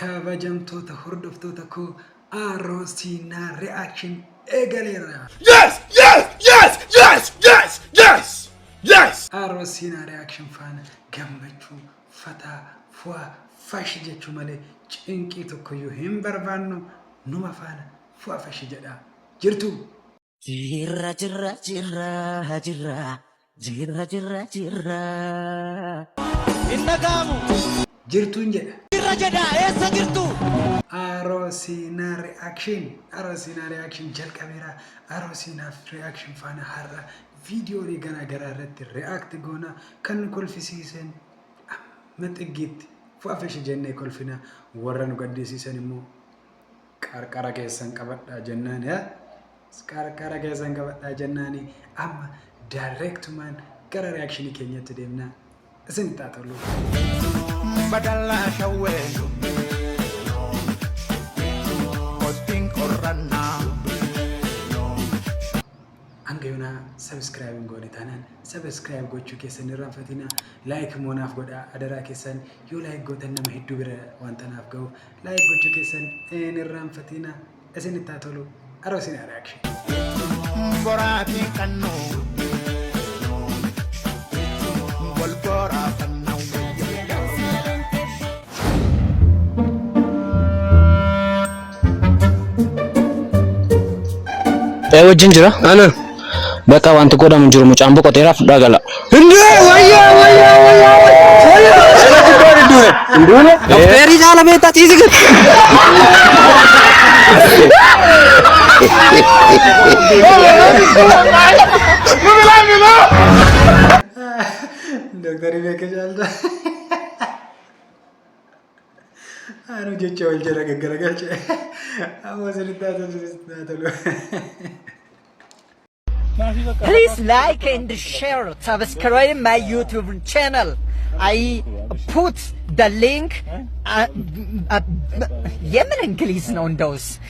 kabajamtoota hordoftoota koo Arosina reaction egalera. Yes. Arosina reaction faana gammachuu fataa fu'a fashi jechuu malee cinqii tokkoyyuu hin barbaannu numa faana fu'a fashi jedha jirtu. Jirra innagamu jirtuun jedha. Jirra jedha eessa jirtu? Arosina reaction jalqabeera. Arosina reaction faana har'a video gara irratti react goona kan kolfisiisan maxigit fu'a fashi jennee kolfina warra nu gaddisiisan immoo qarqara keessan qabadhaa jennaan qarqara keessan qabadhaa jennaani amma directman gara reaction keenyatti deemna isin taatalu badalla shawwee posting qorranna angayuna subscribe godhi tanan subscribe gochuu keessan irraanfatina like moonaaf godha adara keessan yoo like gootan nama hedduu bira wanta naaf ga'u like gochuu keessan irraanfatina isin taatalu Arosina reaction borati kanno wal borata wajjin jira ana baka wanti godhamu jiru mucaan boqoteera fudhaa gala inde wayya indune feri jala beeta tiisi gad Dokter Ibeke jalda anu jecha wal jara gaggaragalche amma sinitaatolu. Please like and share, subscribe my YouTube channel. I put the link. Yemen English known those.